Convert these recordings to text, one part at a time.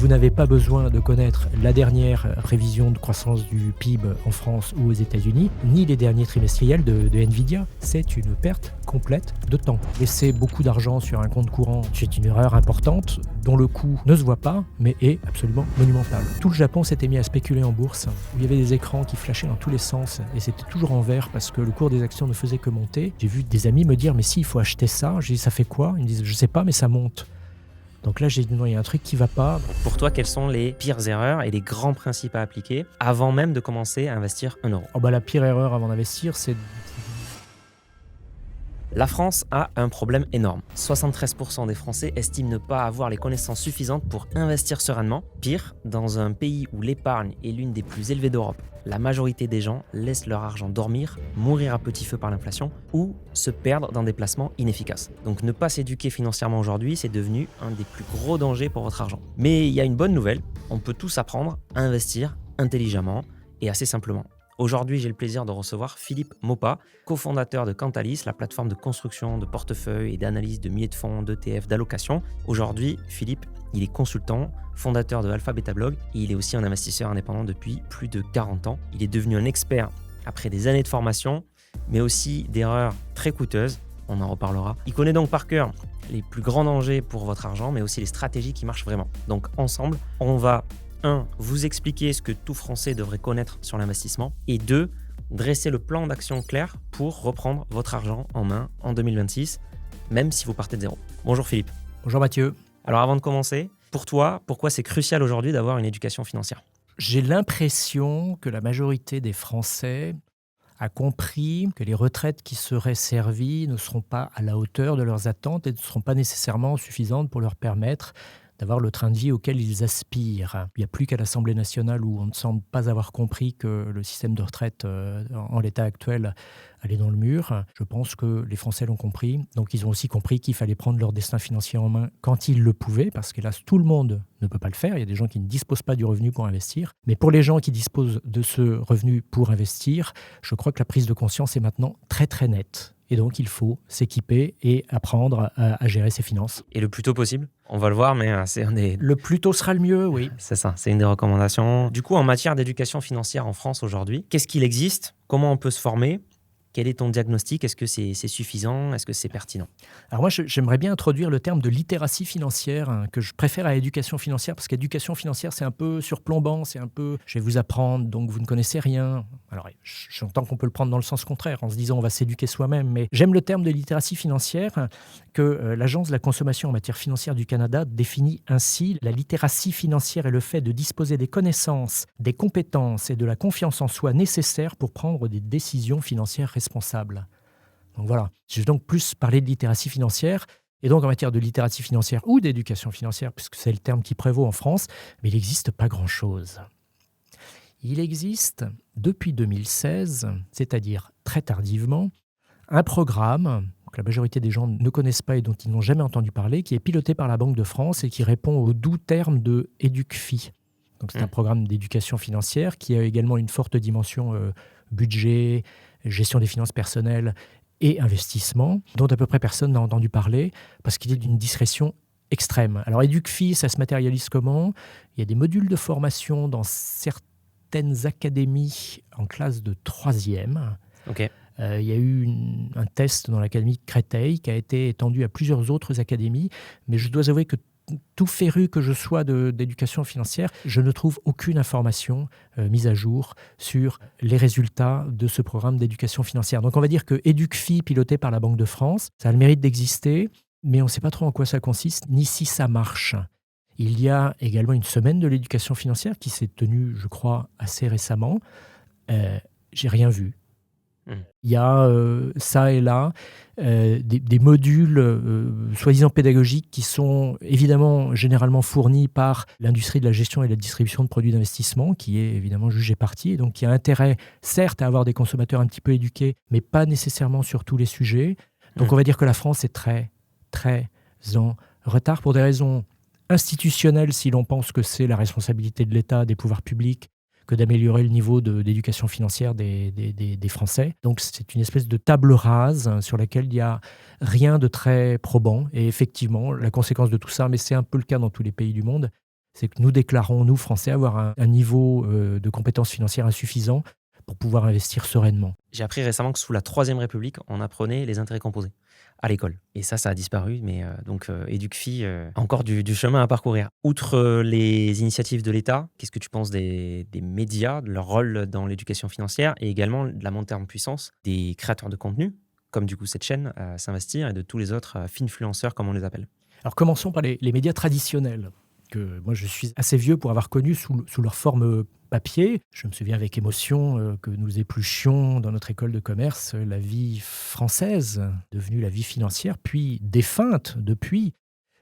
Vous n'avez pas besoin de connaître la dernière prévision de croissance du PIB en France ou aux États-Unis, ni les derniers trimestriels de Nvidia. C'est une perte complète de temps. Laisser beaucoup d'argent sur un compte courant, c'est une erreur importante dont le coût ne se voit pas, mais est absolument monumental. Tout le Japon s'était mis à spéculer en bourse, où il y avait des écrans qui flashaient dans tous les sens, et c'était toujours en vert parce que le cours des actions ne faisait que monter. J'ai vu des amis me dire « mais si, il faut acheter ça ». J'ai dit « ça fait quoi ?» Ils me disent « je sais pas, mais ça monte ». Donc là, j'ai dit non, il y a un truc qui va pas. Pour toi, quelles sont les pires erreurs et les grands principes à appliquer avant même de commencer à investir 1 euro? La pire erreur avant d'investir, c'est... La France a un problème énorme. 73% des Français estiment ne pas avoir les connaissances suffisantes pour investir sereinement. Pire, dans un pays où l'épargne est l'une des plus élevées d'Europe, la majorité des gens laissent leur argent dormir, mourir à petit feu par l'inflation ou se perdre dans des placements inefficaces. Donc ne pas s'éduquer financièrement aujourd'hui, c'est devenu un des plus gros dangers pour votre argent. Mais il y a une bonne nouvelle, on peut tous apprendre à investir intelligemment et assez simplement. Aujourd'hui, j'ai le plaisir de recevoir Philippe Maupas, cofondateur de Cantalis, la plateforme de construction de portefeuilles et d'analyse de milliers de fonds, d'ETF, d'allocations. Aujourd'hui, Philippe, il est consultant, fondateur de Alpha Beta Blog et il est aussi un investisseur indépendant depuis plus de 40 ans. Il est devenu un expert après des années de formation, mais aussi d'erreurs très coûteuses. On en reparlera. Il connaît donc par cœur les plus grands dangers pour votre argent, mais aussi les stratégies qui marchent vraiment. Donc ensemble, on va 1. Vous expliquer ce que tout Français devrait connaître sur l'investissement et 2. Dresser le plan d'action clair pour reprendre votre argent en main en 2026, même si vous partez de zéro. Bonjour Philippe. Bonjour Mathieu. Alors avant de commencer, pour toi, pourquoi c'est crucial aujourd'hui d'avoir une éducation financière? J'ai l'impression que la majorité des Français a compris que les retraites qui seraient servies ne seront pas à la hauteur de leurs attentes et ne seront pas nécessairement suffisantes pour leur permettre d'avoir le train de vie auquel ils aspirent. Il n'y a plus qu'à l'Assemblée nationale où on ne semble pas avoir compris que le système de retraite en l'état actuel allait dans le mur. Je pense que les Français l'ont compris. Donc ils ont aussi compris qu'il fallait prendre leur destin financier en main quand ils le pouvaient, parce qu'hélas, tout le monde ne peut pas le faire. Il y a des gens qui ne disposent pas du revenu pour investir. Mais pour les gens qui disposent de ce revenu pour investir, je crois que la prise de conscience est maintenant très très nette. Et donc, il faut s'équiper et apprendre à gérer ses finances. Et le plus tôt possible? On va le voir, mais c'est un des... Le plus tôt sera le mieux, oui. C'est ça, c'est une des recommandations. Du coup, en matière d'éducation financière en France aujourd'hui, qu'est-ce qu'il existe? Comment on peut se former? Quel est ton diagnostic? Est-ce que c'est suffisant? Est-ce que c'est pertinent? Alors moi, j'aimerais bien introduire le terme de littératie financière, que je préfère à éducation financière, parce qu'éducation financière, c'est un peu surplombant, c'est un peu « je vais vous apprendre, donc vous ne connaissez rien ». Alors j'entends qu'on peut le prendre dans le sens contraire, en se disant on va s'éduquer soi-même, mais j'aime le terme de littératie financière que l'Agence de la consommation en matière financière du Canada définit ainsi. La littératie financière est le fait de disposer des connaissances, des compétences et de la confiance en soi nécessaires pour prendre des décisions financières responsables. Donc voilà, je vais donc plus parler de littératie financière. Et donc en matière de littératie financière ou d'éducation financière, puisque c'est le terme qui prévaut en France, mais il n'existe pas grand-chose. Il existe depuis 2016, c'est-à-dire très tardivement, un programme que la majorité des gens ne connaissent pas et dont ils n'ont jamais entendu parler, qui est piloté par la Banque de France et qui répond aux doux termes de EducFi. Donc c'est un programme d'éducation financière qui a également une forte dimension budget, gestion des finances personnelles et investissement, dont à peu près personne n'a entendu parler parce qu'il est d'une discrétion extrême. Alors EducFi, ça se matérialise comment? Il y a des modules de formation dans certaines académies en classe de 3e. Ok. Il y a eu un test dans l'académie de Créteil qui a été étendu à plusieurs autres académies, mais je dois avouer que tout féru que je sois d'éducation financière, je ne trouve aucune information mise à jour sur les résultats de ce programme d'éducation financière. Donc on va dire que EducFi, piloté par la Banque de France, ça a le mérite d'exister, mais on ne sait pas trop en quoi ça consiste, ni si ça marche. Il y a également une semaine de l'éducation financière qui s'est tenue, je crois, assez récemment. J'ai rien vu. Il y a ça et là des modules soi-disant pédagogiques qui sont évidemment généralement fournis par l'industrie de la gestion et de la distribution de produits d'investissement, qui est évidemment jugée partie, et donc qui a intérêt certes à avoir des consommateurs un petit peu éduqués, mais pas nécessairement sur tous les sujets. Donc on va dire que la France est très, très en retard pour des raisons institutionnelles, si l'on pense que c'est la responsabilité de l'État, des pouvoirs publics, que d'améliorer le niveau d'éducation financière des Français. Donc c'est une espèce de table rase sur laquelle il n'y a rien de très probant. Et effectivement, la conséquence de tout ça, mais c'est un peu le cas dans tous les pays du monde, C'est que nous déclarons, nous Français, avoir un niveau de compétences financières insuffisant pour pouvoir investir sereinement. J'ai appris récemment que sous la Troisième République, on apprenait les intérêts composés à l'école. Et ça a disparu, mais Éducfi a encore du chemin à parcourir. Outre les initiatives de l'État, qu'est-ce que tu penses des médias, de leur rôle dans l'éducation financière et également de la montée en puissance des créateurs de contenu, comme du coup cette chaîne S'investir et de tous les autres finfluenceurs, comme on les appelle? Alors commençons par les médias traditionnels, que moi je suis assez vieux pour avoir connu sous leur forme papier. Je me souviens avec émotion que nous épluchions dans notre école de commerce la vie française, devenue la vie financière, puis défunte depuis.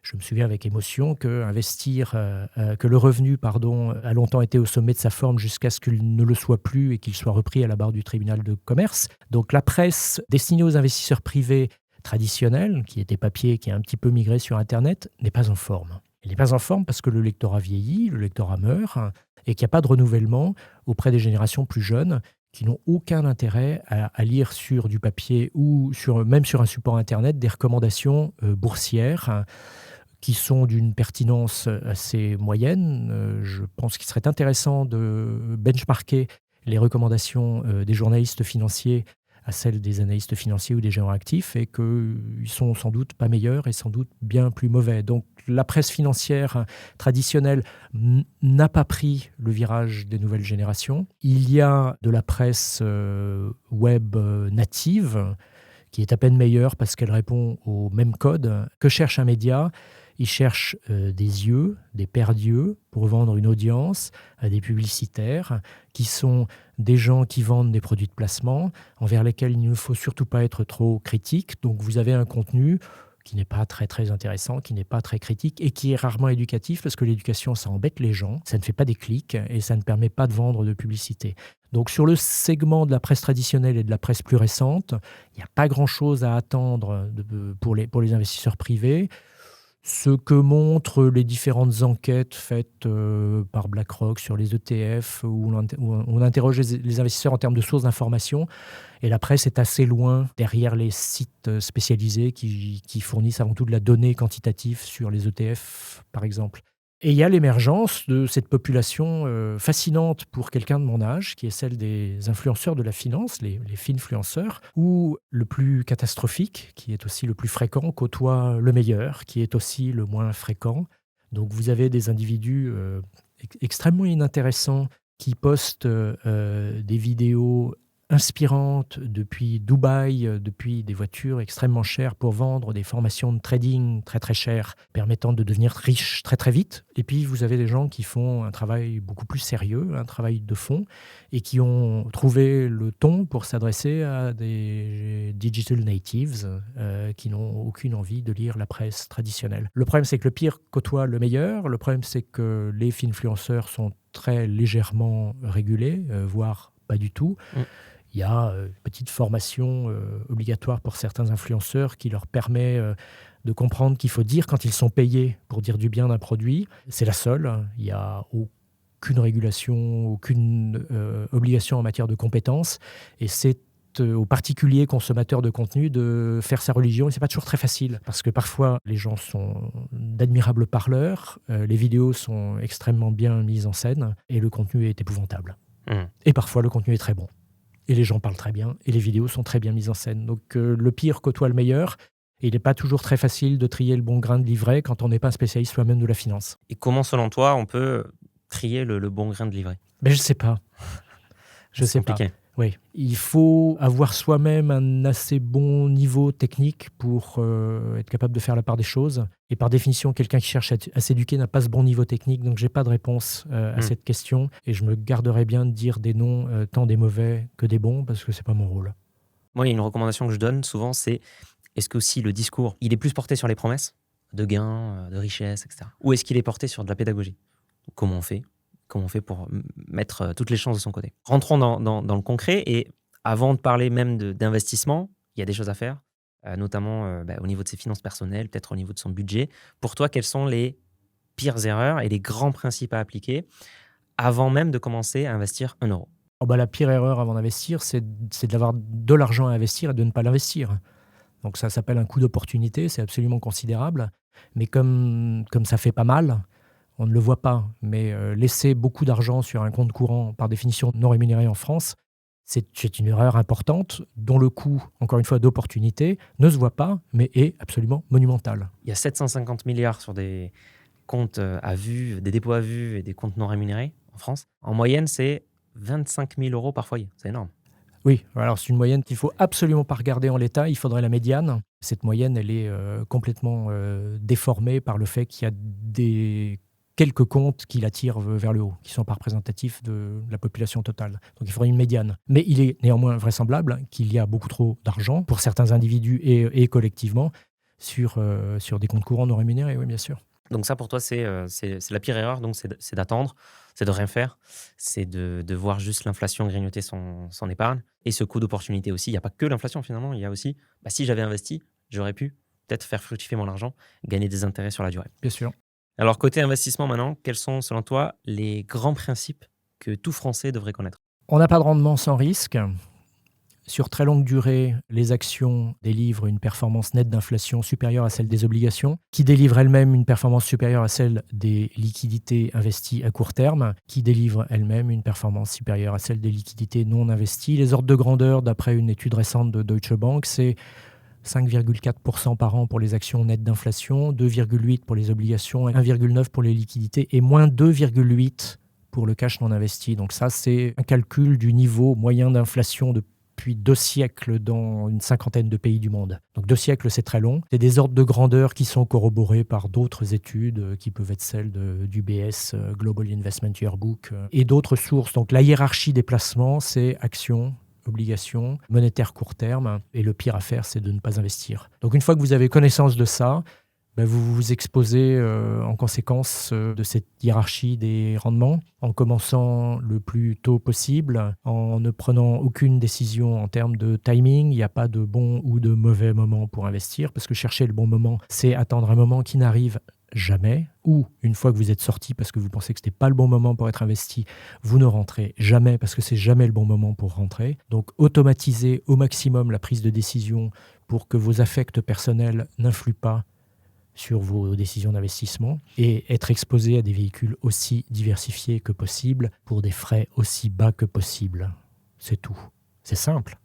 Je me souviens avec émotion que le revenu, a longtemps été au sommet de sa forme jusqu'à ce qu'il ne le soit plus et qu'il soit repris à la barre du tribunal de commerce. Donc la presse destinée aux investisseurs privés traditionnels, qui était papier, qui a un petit peu migré sur Internet, n'est pas en forme. Elle n'est pas en forme parce que le lectorat vieillit, le lectorat meurt, et qu'il n'y a pas de renouvellement auprès des générations plus jeunes qui n'ont aucun intérêt à lire sur du papier ou même sur un support Internet des recommandations boursières qui sont d'une pertinence assez moyenne. Je pense qu'il serait intéressant de benchmarker les recommandations des journalistes financiers à celles des analystes financiers ou des gérants actifs, et qu'ils sont sans doute pas meilleurs et sans doute bien plus mauvais. Donc la presse financière traditionnelle n'a pas pris le virage des nouvelles générations. Il y a de la presse web native qui est à peine meilleure parce qu'elle répond au même code. Que cherche un média ? Il cherche des yeux, des paires d'yeux pour vendre une audience à des publicitaires qui sont des gens qui vendent des produits de placement envers lesquels il ne faut surtout pas être trop critique. Donc vous avez un contenu qui n'est pas très très intéressant, qui n'est pas très critique et qui est rarement éducatif parce que l'éducation, ça embête les gens, ça ne fait pas des clics et ça ne permet pas de vendre de publicité. Donc sur le segment de la presse traditionnelle et de la presse plus récente, il n'y a pas grand-chose à attendre pour les investisseurs privés. Ce que montrent les différentes enquêtes faites par BlackRock sur les ETF, où on interroge les investisseurs en termes de sources d'information, et la presse est assez loin derrière les sites spécialisés qui fournissent avant tout de la donnée quantitative sur les ETF, par exemple. Et il y a l'émergence de cette population fascinante pour quelqu'un de mon âge, qui est celle des influenceurs de la finance, les finfluenceurs, où le plus catastrophique, qui est aussi le plus fréquent, côtoie le meilleur, qui est aussi le moins fréquent. Donc vous avez des individus extrêmement inintéressants qui postent des vidéos inspirantes depuis Dubaï, depuis des voitures extrêmement chères pour vendre des formations de trading très très chères permettant de devenir riche très très vite. Et puis vous avez des gens qui font un travail beaucoup plus sérieux, un travail de fond, et qui ont trouvé le ton pour s'adresser à des digital natives qui n'ont aucune envie de lire la presse traditionnelle. Le problème, c'est que le pire côtoie le meilleur. Le problème, c'est que les finfluenceurs sont très légèrement régulés, voire pas du tout. Il y a une petite formation obligatoire pour certains influenceurs qui leur permet de comprendre qu'il faut dire quand ils sont payés pour dire du bien d'un produit. C'est la seule. Il n'y a aucune régulation, aucune obligation en matière de compétences. Et c'est aux particuliers consommateurs de contenu de faire sa religion. Et ce n'est pas toujours très facile parce que parfois les gens sont d'admirables parleurs, les vidéos sont extrêmement bien mises en scène et le contenu est épouvantable. Et parfois le contenu est très bon. Et les gens parlent très bien, et les vidéos sont très bien mises en scène. Donc le pire côtoie le meilleur, et il n'est pas toujours très facile de trier le bon grain de livret quand on n'est pas un spécialiste soi-même de la finance. Et comment, selon toi, on peut trier le bon grain de livret ? Mais je ne sais pas. C'est compliqué. Oui, il faut avoir soi-même un assez bon niveau technique pour être capable de faire la part des choses. Et par définition, quelqu'un qui cherche à s'éduquer n'a pas ce bon niveau technique. Donc, je n'ai pas de réponse à cette question. Et je me garderai bien de dire des noms tant des mauvais que des bons, parce que ce n'est pas mon rôle. Moi, il y a une recommandation que je donne souvent, c'est est-ce que aussi le discours, il est plus porté sur les promesses de gains, de richesse, etc. Ou est-ce qu'il est porté sur de la pédagogie ? Comment on fait ? Comment on fait pour mettre toutes les chances de son côté ? Rentrons dans le concret, et avant de parler même d'investissement, il y a des choses à faire, notamment au niveau de ses finances personnelles, peut-être au niveau de son budget. Pour toi, quelles sont les pires erreurs et les grands principes à appliquer avant même de commencer à investir 1 euro ? La pire erreur avant d'investir, c'est d'avoir de l'argent à investir et de ne pas l'investir. Donc ça s'appelle un coût d'opportunité, c'est absolument considérable. Mais comme ça fait pas mal, on ne le voit pas, mais laisser beaucoup d'argent sur un compte courant, par définition non rémunéré en France, c'est une erreur importante dont le coût, encore une fois, d'opportunité ne se voit pas, mais est absolument monumental. Il y a 750 milliards sur des comptes à vue, des dépôts à vue et des comptes non rémunérés en France. En moyenne, c'est 25 000 euros par foyer. C'est énorme. Oui, alors c'est une moyenne qu'il ne faut absolument pas regarder en l'état, il faudrait la médiane. Cette moyenne, elle est complètement déformée par le fait qu'il y a quelques comptes qui la tirent vers le haut, qui ne sont pas représentatifs de la population totale. Donc il faudrait une médiane. Mais il est néanmoins vraisemblable qu'il y a beaucoup trop d'argent pour certains individus et collectivement sur des comptes courants non rémunérés, oui, bien sûr. Donc ça, pour toi, c'est la pire erreur. Donc c'est d'attendre, c'est de rien faire, c'est de voir juste l'inflation grignoter son épargne. Et ce coût d'opportunité aussi, il n'y a pas que l'inflation finalement, il y a aussi, si j'avais investi, j'aurais pu peut-être faire fructifier mon argent, gagner des intérêts sur la durée. Bien sûr. Alors côté investissement maintenant, quels sont selon toi les grands principes que tout Français devrait connaître? On n'a pas de rendement sans risque. Sur très longue durée, les actions délivrent une performance nette d'inflation supérieure à celle des obligations, qui délivrent elles-mêmes une performance supérieure à celle des liquidités investies à court terme, qui délivrent elles-mêmes une performance supérieure à celle des liquidités non investies. Les ordres de grandeur, d'après une étude récente de Deutsche Bank, c'est 5,4% par an pour les actions nettes d'inflation, 2,8% pour les obligations, 1,9% pour les liquidités et moins 2,8% pour le cash non investi. Donc ça, c'est un calcul du niveau moyen d'inflation depuis 2 siècles dans une cinquantaine de pays du monde. Donc 2 siècles, c'est très long. C'est des ordres de grandeur qui sont corroborés par d'autres études qui peuvent être celles d'UBS, Global Investment Yearbook et d'autres sources. Donc la hiérarchie des placements, c'est actions, obligations, monétaire court terme, et le pire à faire, c'est de ne pas investir. Donc une fois que vous avez connaissance de ça, vous vous exposez en conséquence de cette hiérarchie des rendements, en commençant le plus tôt possible, en ne prenant aucune décision en termes de timing. Il n'y a pas de bon ou de mauvais moment pour investir, parce que chercher le bon moment, c'est attendre un moment qui n'arrive jamais, ou une fois que vous êtes sorti parce que vous pensez que ce n'était pas le bon moment pour être investi, vous ne rentrez jamais parce que c'est jamais le bon moment pour rentrer. Donc automatisez au maximum la prise de décision pour que vos affects personnels n'influent pas sur vos décisions d'investissement et être exposé à des véhicules aussi diversifiés que possible pour des frais aussi bas que possible. C'est tout. C'est simple.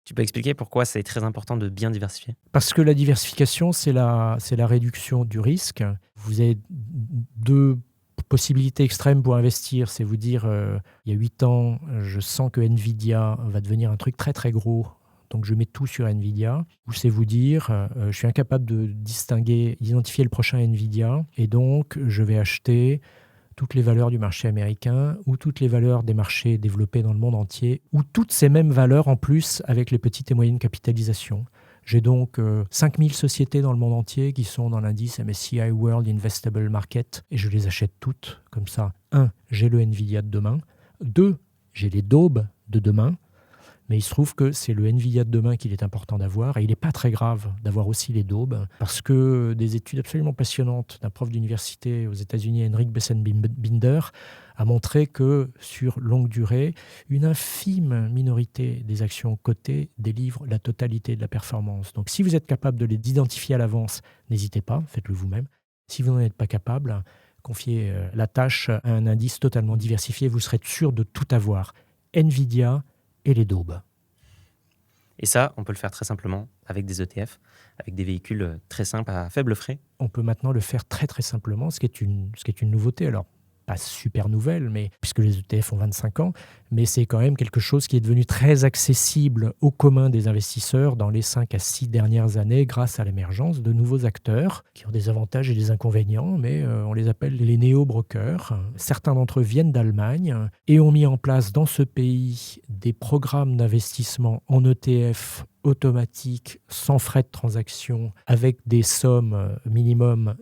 Tu peux expliquer pourquoi c'est très important de bien diversifier? Parce que la diversification, c'est la réduction du risque. Vous avez 2 possibilités extrêmes pour investir. C'est vous dire, il y a 8 ans, je sens que Nvidia va devenir un truc très très gros. Donc je mets tout sur Nvidia, ou c'est vous dire, je suis incapable de d'identifier le prochain Nvidia, et donc je vais acheter toutes les valeurs du marché américain, ou toutes les valeurs des marchés développés dans le monde entier, ou toutes ces mêmes valeurs en plus avec les petites et moyennes capitalisations. J'ai donc 5000 sociétés dans le monde entier qui sont dans l'indice MSCI World Investable Market, et je les achète toutes, comme ça. 1, j'ai le Nvidia de demain. 2, j'ai les daubes de demain. Mais il se trouve que c'est le Nvidia de demain qu'il est important d'avoir, et il n'est pas très grave d'avoir aussi les daubes, parce que des études absolument passionnantes d'un prof d'université aux États-Unis, Henrik Bessenbinder, a montré que sur longue durée, une infime minorité des actions cotées délivrent la totalité de la performance. Donc si vous êtes capable de les identifier à l'avance, n'hésitez pas, faites-le vous-même. Si vous n'en êtes pas capable, confiez la tâche à un indice totalement diversifié, vous serez sûr de tout avoir. Nvidia et les daubes. Et ça, on peut le faire très simplement avec des ETF, avec des véhicules très simples à faible frais. On peut maintenant le faire très très simplement, ce qui est une nouveauté. Alors, pas super nouvelle, mais puisque les ETF ont 25 ans, mais c'est quand même quelque chose qui est devenu très accessible au commun des investisseurs dans les 5 à 6 dernières années grâce à l'émergence de nouveaux acteurs qui ont des avantages et des inconvénients, mais on les appelle les néo-brokers. Certains d'entre eux viennent d'Allemagne et ont mis en place dans ce pays des programmes d'investissement en ETF automatiques, sans frais de transaction, avec des sommes minimum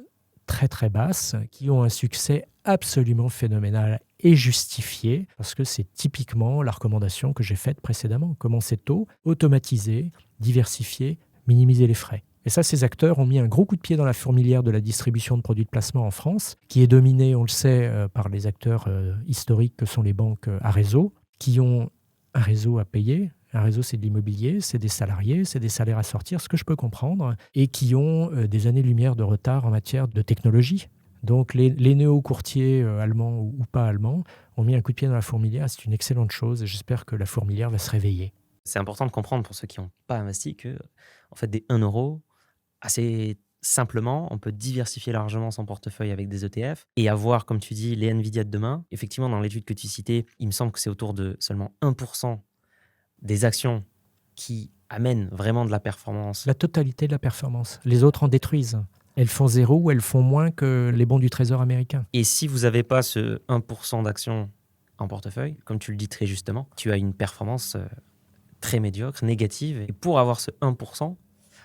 très très basses, qui ont un succès absolument phénoménal et justifié, parce que c'est typiquement la recommandation que j'ai faite précédemment. Commencer tôt, automatiser, diversifier, minimiser les frais. Et ça, ces acteurs ont mis un gros coup de pied dans la fourmilière de la distribution de produits de placement en France, qui est dominée, on le sait, par les acteurs historiques que sont les banques à réseau, qui ont un réseau à payer. Un réseau, c'est de l'immobilier, c'est des salariés, c'est des salaires à sortir, ce que je peux comprendre, et qui ont des années-lumière de retard en matière de technologie. Donc les néo-courtiers allemands ou pas allemands ont mis un coup de pied dans la fourmilière. C'est une excellente chose et j'espère que la fourmilière va se réveiller. C'est important de comprendre pour ceux qui n'ont pas investi que, en fait, des 1 euro, assez simplement, on peut diversifier largement son portefeuille avec des ETF et avoir, comme tu dis, les Nvidia de demain. Effectivement, dans l'étude que tu citais, il me semble que c'est autour de seulement 1% des actions qui amènent vraiment de la performance. La totalité de la performance. Les autres en détruisent. Elles font zéro ou elles font moins que les bons du Trésor américain. Et si vous n'avez pas ce 1% d'actions en portefeuille, comme tu le dis très justement, tu as une performance très médiocre, négative. Et pour avoir ce 1%,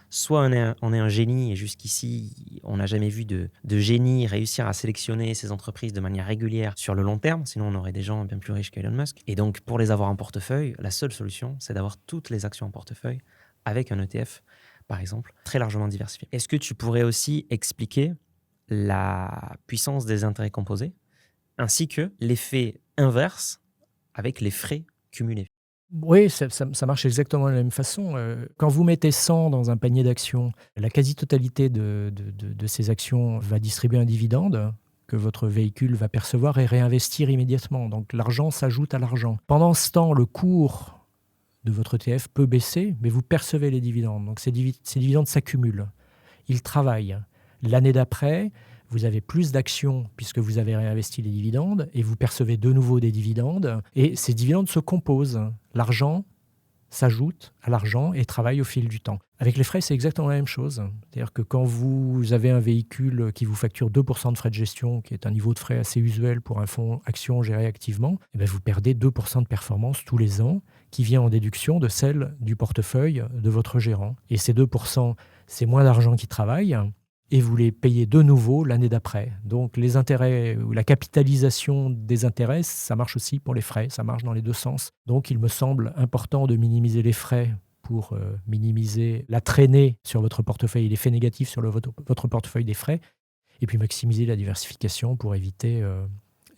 soit on est un génie, et jusqu'ici, on n'a jamais vu de génie réussir à sélectionner ces entreprises de manière régulière sur le long terme, sinon on aurait des gens bien plus riches qu'Elon Musk. Et donc, pour les avoir en portefeuille, la seule solution, c'est d'avoir toutes les actions en portefeuille avec un ETF, par exemple, très largement diversifié. Est-ce que tu pourrais aussi expliquer la puissance des intérêts composés, ainsi que l'effet inverse avec les frais cumulés? Oui, ça marche exactement de la même façon. Quand vous mettez 100 dans un panier d'actions, la quasi-totalité de ces actions va distribuer un dividende que votre véhicule va percevoir et réinvestir immédiatement. Donc l'argent s'ajoute à l'argent. Pendant ce temps, le cours de votre ETF peut baisser, mais vous percevez les dividendes. Donc ces dividendes s'accumulent. Ils travaillent. L'année d'après, vous avez plus d'actions puisque vous avez réinvesti les dividendes et vous percevez de nouveau des dividendes. Et ces dividendes se composent. L'argent s'ajoute à l'argent et travaille au fil du temps. Avec les frais, c'est exactement la même chose. C'est-à-dire que quand vous avez un véhicule qui vous facture 2% de frais de gestion, qui est un niveau de frais assez usuel pour un fonds action géré activement, eh bien vous perdez 2% de performance tous les ans qui vient en déduction de celle du portefeuille de votre gérant. Et ces 2%, c'est moins d'argent qui travaille et vous les payez de nouveau l'année d'après. Donc les intérêts ou la capitalisation des intérêts, ça marche aussi pour les frais, ça marche dans les deux sens. Donc il me semble important de minimiser les frais pour minimiser la traînée sur votre portefeuille et l'effet négatif sur votre portefeuille des frais, et puis maximiser la diversification pour éviter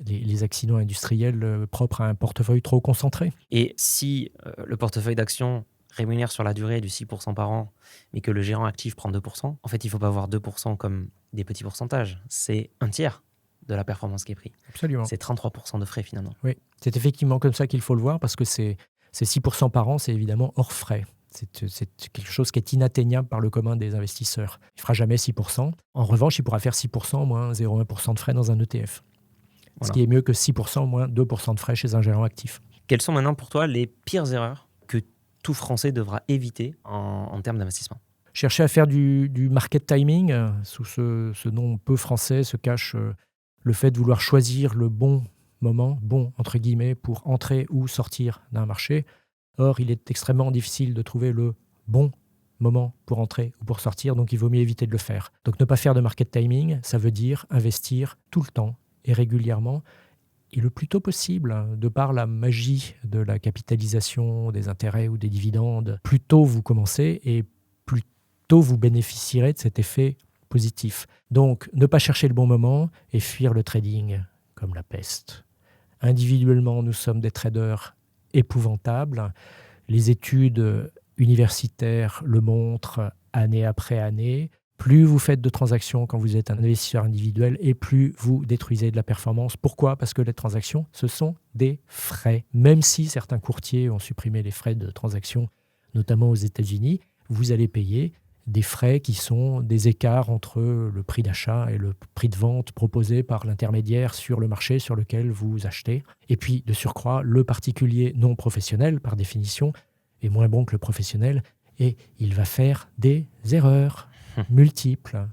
les accidents industriels propres à un portefeuille trop concentré. Et si le portefeuille d'actions rémunère sur la durée du 6% par an, mais que le gérant actif prend 2%, en fait, il ne faut pas voir 2% comme des petits pourcentages. C'est un tiers de la performance qui est pris. Absolument. C'est 33% de frais finalement. Oui, c'est effectivement comme ça qu'il faut le voir, parce que c'est 6% par an, c'est évidemment hors frais. C'est quelque chose qui est inatteignable par le commun des investisseurs. Il ne fera jamais 6%. En revanche, il pourra faire 6% moins 0,1% de frais dans un ETF. Voilà. Ce qui est mieux que 6% moins 2% de frais chez un gérant actif. Quelles sont maintenant pour toi les pires erreurs que tout Français devra éviter en termes d'investissement? Chercher à faire du market timing, sous ce nom peu français se cache le fait de vouloir choisir le bon moment, bon entre guillemets, pour entrer ou sortir d'un marché. Or, il est extrêmement difficile de trouver le bon moment pour entrer ou pour sortir, donc il vaut mieux éviter de le faire. Donc ne pas faire de market timing, ça veut dire investir tout le temps et régulièrement, et le plus tôt possible, de par la magie de la capitalisation, des intérêts ou des dividendes. Plus tôt vous commencez et plus tôt vous bénéficierez de cet effet positif. Donc ne pas chercher le bon moment et fuir le trading comme la peste. Individuellement, nous sommes des traders épouvantables. Les études universitaires le montrent année après année. Plus vous faites de transactions quand vous êtes un investisseur individuel et plus vous détruisez de la performance. Pourquoi ? Parce que les transactions, ce sont des frais. Même si certains courtiers ont supprimé les frais de transaction, notamment aux États-Unis, vous allez payer des frais qui sont des écarts entre le prix d'achat et le prix de vente proposé par l'intermédiaire sur le marché sur lequel vous achetez. Et puis, de surcroît, le particulier non professionnel, par définition, est moins bon que le professionnel et il va faire des erreurs multiples.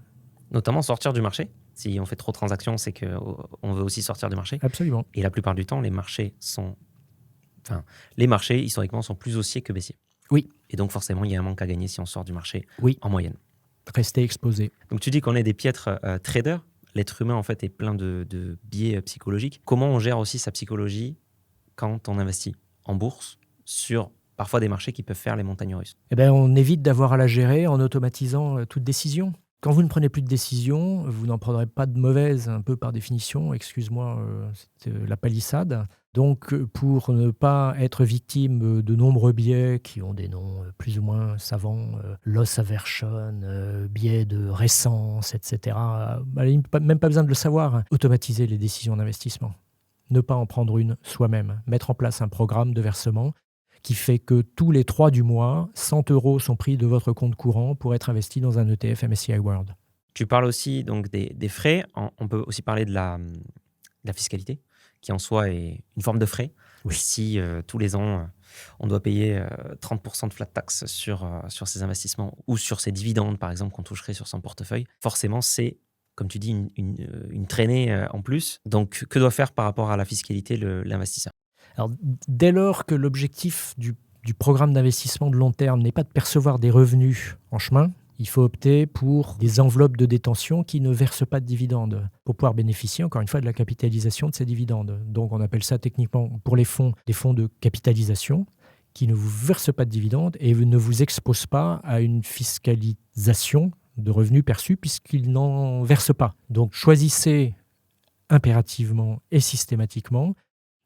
Notamment sortir du marché. Si on fait trop de transactions, c'est qu'on veut aussi sortir du marché. Absolument. Et la plupart du temps, les marchés, historiquement, sont plus haussiers que baissiers. Oui. Et donc, forcément, il y a un manque à gagner si on sort du marché en moyenne. Rester exposé. Donc, tu dis qu'on est des piètres traders. L'être humain, en fait, est plein de biais psychologiques. Comment on gère aussi sa psychologie quand on investit en bourse sur parfois des marchés qui peuvent faire les montagnes russes? On évite d'avoir à la gérer en automatisant toute décision. Quand vous ne prenez plus de décision, vous n'en prendrez pas de mauvaises, un peu par définition. Excuse-moi, c'est la palissade. Donc, pour ne pas être victime de nombreux biais qui ont des noms plus ou moins savants, loss aversion, biais de récence, etc. Même pas besoin de le savoir, hein. Automatiser les décisions d'investissement. Ne pas en prendre une soi-même. Mettre en place un programme de versement qui fait que tous les 3 du mois, 100 € sont pris de votre compte courant pour être investis dans un ETF MSCI World. Tu parles aussi donc des frais. On peut aussi parler de la fiscalité, qui en soi est une forme de frais. Oui. Si tous les ans, on doit payer 30% de flat tax sur ces investissements ou sur ces dividendes, par exemple, qu'on toucherait sur son portefeuille, forcément, c'est, comme tu dis, une traînée en plus. Donc, que doit faire par rapport à la fiscalité l'investisseur? Alors, dès lors que l'objectif du programme d'investissement de long terme n'est pas de percevoir des revenus en chemin, il faut opter pour des enveloppes de détention qui ne versent pas de dividendes pour pouvoir bénéficier, encore une fois, de la capitalisation de ces dividendes. Donc, on appelle ça techniquement, pour les fonds, des fonds de capitalisation qui ne vous versent pas de dividendes et ne vous exposent pas à une fiscalisation de revenus perçus puisqu'ils n'en versent pas. Donc, choisissez impérativement et systématiquement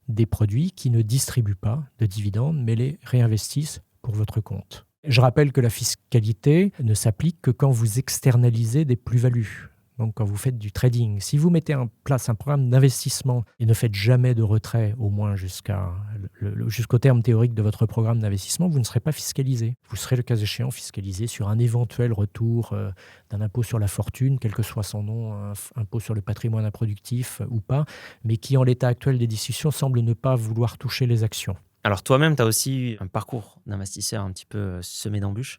des produits qui ne distribuent pas de dividendes, mais les réinvestissent pour votre compte. Je rappelle que la fiscalité ne s'applique que quand vous externalisez des plus-values, donc quand vous faites du trading. Si vous mettez en place un programme d'investissement et ne faites jamais de retrait, au moins jusqu'au terme théorique de votre programme d'investissement, vous ne serez pas fiscalisé. Vous serez le cas échéant fiscalisé sur un éventuel retour d'un impôt sur la fortune, quel que soit son nom, un impôt sur le patrimoine improductif ou pas, mais qui en l'état actuel des discussions semble ne pas vouloir toucher les actions. Alors toi-même, tu as aussi eu un parcours d'investisseur un petit peu semé d'embûches.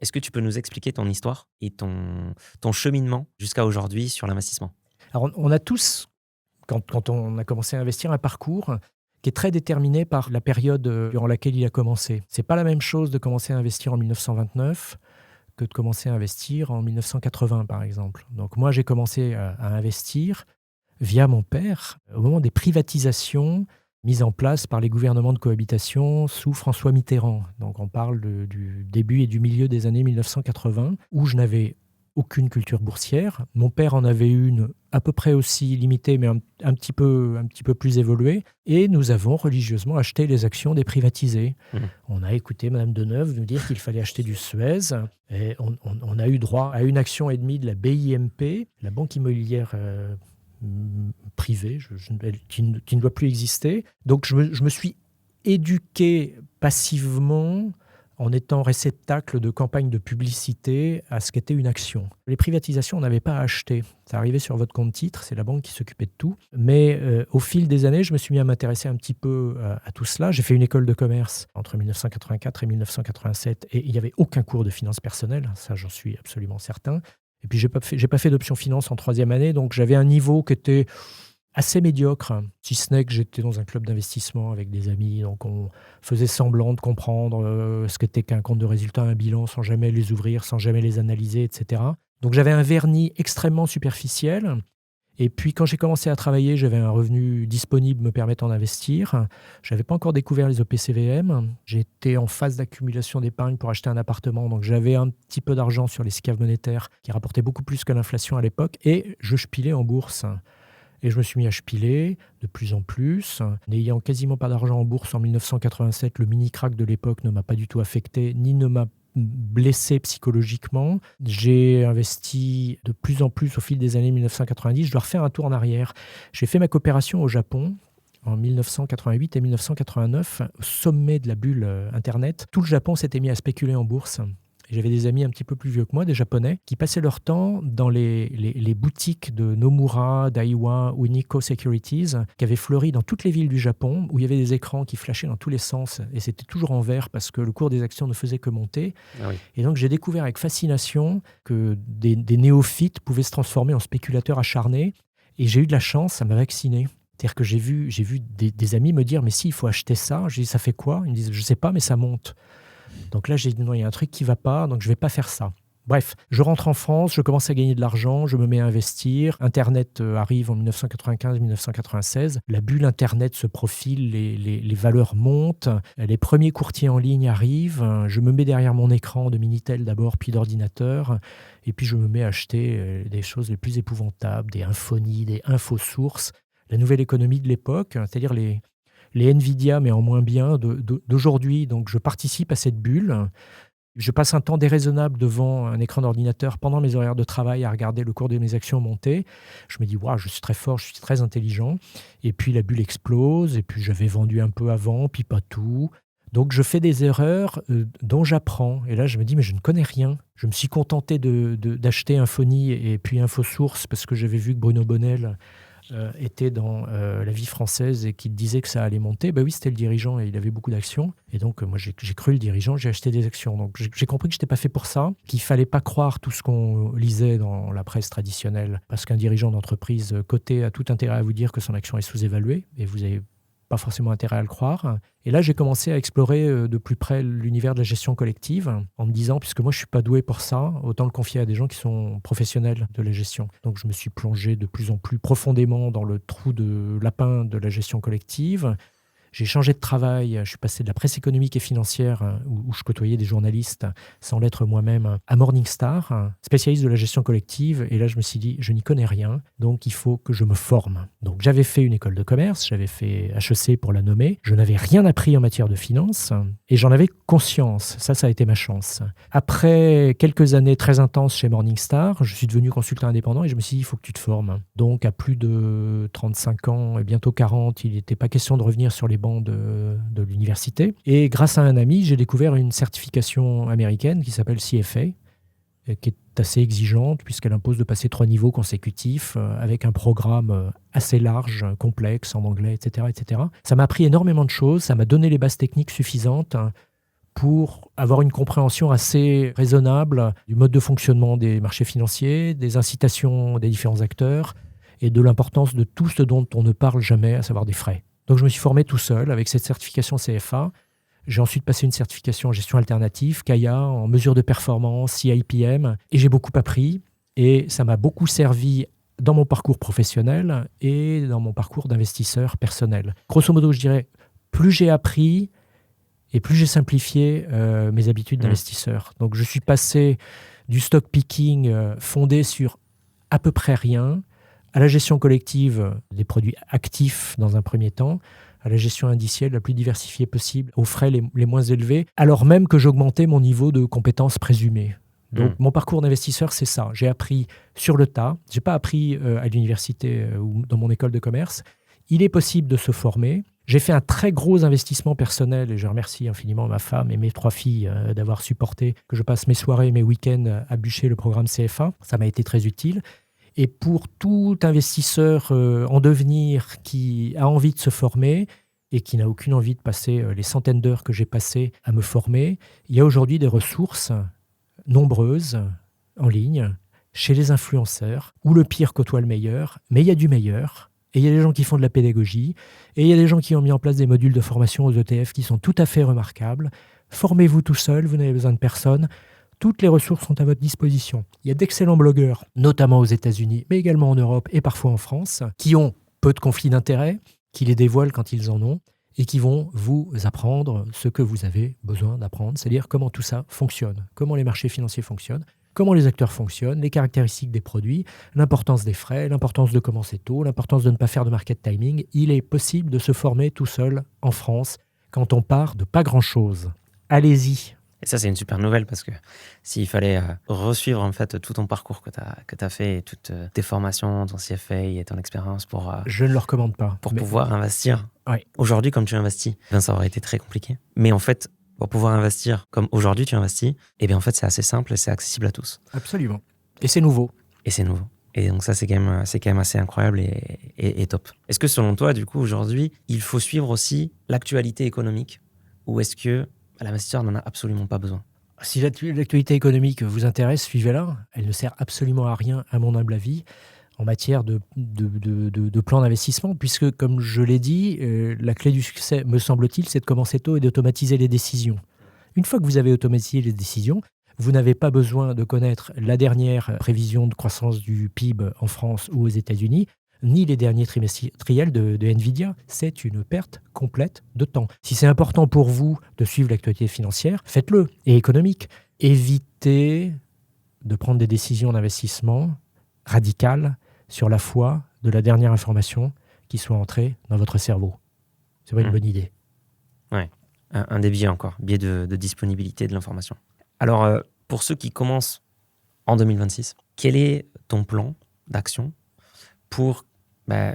Est-ce que tu peux nous expliquer ton histoire et ton cheminement jusqu'à aujourd'hui sur l'investissement? Alors, on a tous, quand on a commencé à investir, un parcours qui est très déterminé par la période durant laquelle il a commencé. Ce n'est pas la même chose de commencer à investir en 1929 que de commencer à investir en 1980, par exemple. Donc moi, j'ai commencé à investir via mon père au moment des privatisations mises en place par les gouvernements de cohabitation sous François Mitterrand. Donc on parle du début et du milieu des années 1980, où je n'avais aucune culture boursière. Mon père en avait une à peu près aussi limitée, mais un petit peu plus évoluée. Et nous avons religieusement acheté les actions des privatisés. On a écouté Madame Deneuve nous dire qu'il fallait acheter du Suez. Et on a eu droit à 1,5 action de la BIMP, la banque immobilière privée, qui ne doit plus exister. Donc je me suis éduqué passivement en étant réceptacle de campagnes de publicité à ce qu'était une action. Les privatisations, on n'avait pas à acheter. Ça arrivait sur votre compte titre, c'est la banque qui s'occupait de tout. Mais au fil des années, je me suis mis à m'intéresser un petit peu à tout cela. J'ai fait une école de commerce entre 1984 et 1987 et il n'y avait aucun cours de finance personnelle, ça j'en suis absolument certain. Et puis j'ai pas fait d'option finance en 3e année, donc j'avais un niveau qui était assez médiocre, si ce n'est que j'étais dans un club d'investissement avec des amis, donc on faisait semblant de comprendre ce qu'était qu'un compte de résultat, un bilan, sans jamais les ouvrir, sans jamais les analyser, etc. Donc j'avais un vernis extrêmement superficiel. Et puis quand j'ai commencé à travailler, j'avais un revenu disponible me permettant d'investir. Je n'avais pas encore découvert les OPCVM. J'étais en phase d'accumulation d'épargne pour acheter un appartement, donc j'avais un petit peu d'argent sur les SICAV monétaires qui rapportaient beaucoup plus que l'inflation à l'époque, et je spilais en bourse. Et je me suis mis à spiler de plus en plus. N'ayant quasiment pas d'argent en bourse en 1987, le mini-crack de l'époque ne m'a pas du tout affecté, ni ne m'a blessé psychologiquement. J'ai investi de plus en plus au fil des années 1990. Je dois refaire un tour en arrière. J'ai fait ma coopération au Japon en 1988 et 1989, au sommet de la bulle Internet. Tout le Japon s'était mis à spéculer en bourse. J'avais des amis un petit peu plus vieux que moi, des Japonais, qui passaient leur temps dans les boutiques de Nomura, Daiwa ou Nikko Securities, qui avaient fleuri dans toutes les villes du Japon, où il y avait des écrans qui flashaient dans tous les sens, et c'était toujours en vert parce que le cours des actions ne faisait que monter. Ah oui. Et donc j'ai découvert avec fascination que des néophytes pouvaient se transformer en spéculateurs acharnés, et j'ai eu de la chance, ça m'a vacciné. C'est-à-dire que j'ai vu des amis me dire « mais si, il faut acheter ça ». Je dis « ça fait quoi ?» Ils me disent « je ne sais pas, mais ça monte ». Donc là, j'ai dit non, il y a un truc qui ne va pas, donc je ne vais pas faire ça. Bref, je rentre en France, je commence à gagner de l'argent, je me mets à investir. Internet arrive en 1995-1996. La bulle Internet se profile, les valeurs montent. Les premiers courtiers en ligne arrivent. Je me mets derrière mon écran de Minitel d'abord, puis d'ordinateur. Et puis je me mets à acheter des choses les plus épouvantables, des infonies, des infosources. La nouvelle économie de l'époque, c'est-à-dire les Nvidia, mais en moins bien, d'aujourd'hui. Donc je participe à cette bulle. Je passe un temps déraisonnable devant un écran d'ordinateur pendant mes horaires de travail à regarder le cours de mes actions monter. Je me dis, waouh, je suis très fort, je suis très intelligent. Et puis la bulle explose, et puis j'avais vendu un peu avant, puis pas tout. Donc je fais des erreurs dont j'apprends. Et là, je me dis, mais je ne connais rien. Je me suis contenté d'acheter Infony et puis InfoSource parce que j'avais vu que Bruno Bonnell était dans la vie française et qu'il disait que ça allait monter. Ben oui, c'était le dirigeant et il avait beaucoup d'actions. Et donc, moi, j'ai cru le dirigeant, j'ai acheté des actions. Donc, j'ai compris que je n'étais pas fait pour ça, qu'il ne fallait pas croire tout ce qu'on lisait dans la presse traditionnelle, parce qu'un dirigeant d'entreprise coté a tout intérêt à vous dire que son action est sous-évaluée, et vous avez pas forcément intérêt à le croire. Et là, j'ai commencé à explorer de plus près l'univers de la gestion collective en me disant, puisque moi, je ne suis pas doué pour ça, autant le confier à des gens qui sont professionnels de la gestion. Donc, je me suis plongé de plus en plus profondément dans le trou de lapin de la gestion collective. J'ai changé de travail, je suis passé de la presse économique et financière, où je côtoyais des journalistes sans l'être moi-même, à Morningstar, spécialiste de la gestion collective. Et là, je me suis dit, je n'y connais rien, donc il faut que je me forme. Donc j'avais fait une école de commerce, j'avais fait HEC pour la nommer. Je n'avais rien appris en matière de finance et j'en avais conscience. Ça a été ma chance. Après quelques années très intenses chez Morningstar, je suis devenu consultant indépendant et je me suis dit, il faut que tu te formes. Donc à plus de 35 ans et bientôt 40, il n'était pas question de revenir sur les de l'université. Et grâce à un ami, j'ai découvert une certification américaine qui s'appelle CFA, qui est assez exigeante puisqu'elle impose de passer 3 niveaux consécutifs avec un programme assez large, complexe, en anglais, etc., etc. Ça m'a appris énormément de choses, ça m'a donné les bases techniques suffisantes pour avoir une compréhension assez raisonnable du mode de fonctionnement des marchés financiers, des incitations des différents acteurs et de l'importance de tout ce dont on ne parle jamais, à savoir des frais. Donc, je me suis formé tout seul avec cette certification CFA. J'ai ensuite passé une certification en gestion alternative, CAIA, en mesure de performance, CIPM, et j'ai beaucoup appris. Et ça m'a beaucoup servi dans mon parcours professionnel et dans mon parcours d'investisseur personnel. Grosso modo, je dirais, plus j'ai appris et plus j'ai simplifié mes habitudes d'investisseur. Donc, je suis passé du stock picking fondé sur à peu près rien, à la gestion collective des produits actifs dans un premier temps, à la gestion indicielle la plus diversifiée possible, aux frais les moins élevés, alors même que j'augmentais mon niveau de compétences présumées. Donc, mon parcours d'investisseur, c'est ça. J'ai appris sur le tas. Je n'ai pas appris à l'université ou dans mon école de commerce. Il est possible de se former. J'ai fait un très gros investissement personnel et je remercie infiniment ma femme et mes 3 filles d'avoir supporté que je passe mes soirées et mes week-ends à bûcher le programme CFA. Ça m'a été très utile. Et pour tout investisseur en devenir qui a envie de se former et qui n'a aucune envie de passer les centaines d'heures que j'ai passées à me former, il y a aujourd'hui des ressources nombreuses en ligne, chez les influenceurs, où le pire côtoie le meilleur, mais il y a du meilleur. Et il y a des gens qui font de la pédagogie, et il y a des gens qui ont mis en place des modules de formation aux ETF qui sont tout à fait remarquables. Formez-vous tout seul, vous n'avez besoin de personne. Toutes les ressources sont à votre disposition. Il y a d'excellents blogueurs, notamment aux États-Unis, mais également en Europe et parfois en France, qui ont peu de conflits d'intérêts, qui les dévoilent quand ils en ont, et qui vont vous apprendre ce que vous avez besoin d'apprendre, c'est-à-dire comment tout ça fonctionne, comment les marchés financiers fonctionnent, comment les acteurs fonctionnent, les caractéristiques des produits, l'importance des frais, l'importance de commencer tôt, l'importance de ne pas faire de market timing. Il est possible de se former tout seul en France quand on part de pas grand-chose. Allez-y. Et ça, c'est une super nouvelle parce que s'il fallait resuivre en fait tout ton parcours que tu as fait, et toutes tes formations, ton CFA et ton expérience pour... je ne le recommande pas. Pour pouvoir investir. Ouais. Aujourd'hui, comme tu investis, ça aurait été très compliqué. Mais en fait, pour pouvoir investir comme aujourd'hui tu investis, eh bien en fait, c'est assez simple et c'est accessible à tous. Absolument. Et c'est nouveau. Et donc ça, c'est quand même assez incroyable et top. Est-ce que selon toi, du coup, aujourd'hui, il faut suivre aussi l'actualité économique ou est-ce que l'investisseur n'en a absolument pas besoin? Si l'actualité économique vous intéresse, suivez-la. Elle ne sert absolument à rien, à mon humble avis, en matière de plan d'investissement, puisque, comme je l'ai dit, la clé du succès, me semble-t-il, c'est de commencer tôt et d'automatiser les décisions. Une fois que vous avez automatisé les décisions, Vous n'avez pas besoin de connaître la dernière prévision de croissance du PIB en France ou aux États-Unis, ni les derniers trimestriels de Nvidia. C'est une perte complète de temps. Si c'est important pour vous de suivre l'actualité financière, faites-le, et économique. Évitez de prendre des décisions d'investissement radicales sur la foi de la dernière information qui soit entrée dans votre cerveau. C'est pas une bonne idée. Ouais, un des biais encore, biais de disponibilité de l'information. Alors, pour ceux qui commencent en 2026, quel est ton plan d'action pour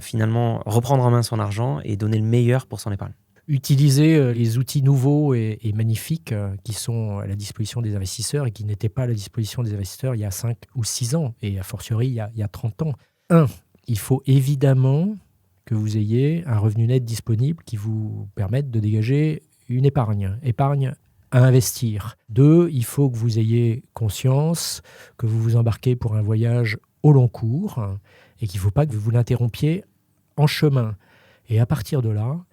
finalement reprendre en main son argent et donner le meilleur pour son épargne? Utiliser les outils nouveaux et magnifiques qui sont à la disposition des investisseurs et qui n'étaient pas à la disposition des investisseurs il y a 5 ou 6 ans, et a fortiori il y a 30 ans. 1. Il faut évidemment que vous ayez un revenu net disponible qui vous permette de dégager une épargne à investir. 2. Il faut que vous ayez conscience que vous vous embarquez pour un voyage au long cours et qu'il ne faut pas que vous l'interrompiez en chemin. Et à partir de là,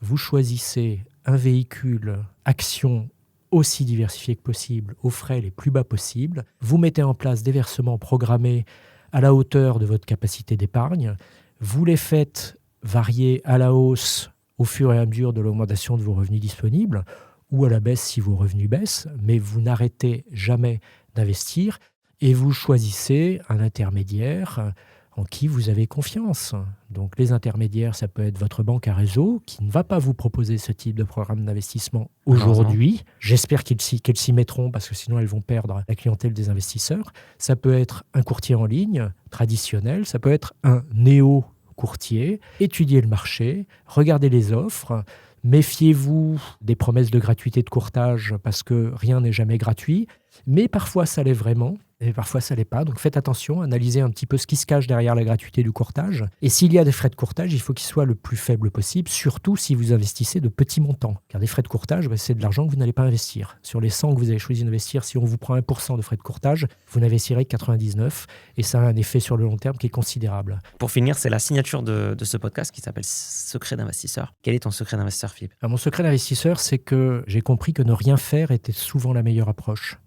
vous choisissez un véhicule action aussi diversifié que possible, aux frais les plus bas possibles. Vous mettez en place des versements programmés à la hauteur de votre capacité d'épargne. Vous les faites varier à la hausse au fur et à mesure de l'augmentation de vos revenus disponibles, ou à la baisse si vos revenus baissent, mais vous n'arrêtez jamais d'investir et vous choisissez un intermédiaire en qui vous avez confiance. Donc les intermédiaires, ça peut être votre banque à réseau qui ne va pas vous proposer ce type de programme d'investissement aujourd'hui. J'espère qu'elles s'y mettront parce que sinon elles vont perdre la clientèle des investisseurs. Ça peut être un courtier en ligne traditionnel, ça peut être un néo-courtier. Étudiez le marché, regardez les offres. Méfiez-vous des promesses de gratuité de courtage parce que rien n'est jamais gratuit, mais parfois ça l'est vraiment et parfois ça l'est pas. Donc faites attention, analysez un petit peu ce qui se cache derrière la gratuité du courtage. Et s'il y a des frais de courtage, il faut qu'ils soient le plus faibles possible, surtout si vous investissez de petits montants. Car des frais de courtage, c'est de l'argent que vous n'allez pas investir. Sur les 100 que vous avez choisi d'investir, si on vous prend 1% de frais de courtage, vous n'investirez que 99 et ça a un effet sur le long terme qui est considérable. Pour finir, c'est la signature de ce podcast qui s'appelle Secret d'investisseur. Quel est ton secret d'investisseur, Philippe ? Alors, mon secret d'investisseur, c'est que j'ai compris que ne rien faire était souvent la meilleure approche.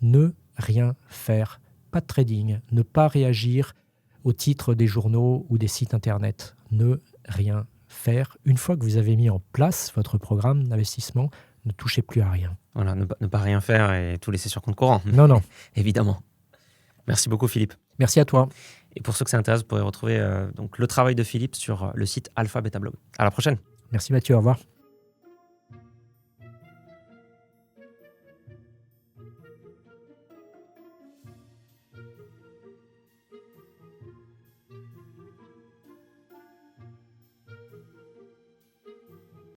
Ne rien faire, pas de trading, ne pas réagir aux titres des journaux ou des sites internet. Ne rien faire. Une fois que vous avez mis en place votre programme d'investissement, ne touchez plus à rien. Voilà, ne pas rien faire et tout laisser sur compte courant. Non. Évidemment. Merci beaucoup, Philippe. Merci à toi. Et pour ceux que ça intéresse, vous pourrez retrouver donc le travail de Philippe sur le site Alpha Beta Blog. À la prochaine. Merci Mathieu, au revoir.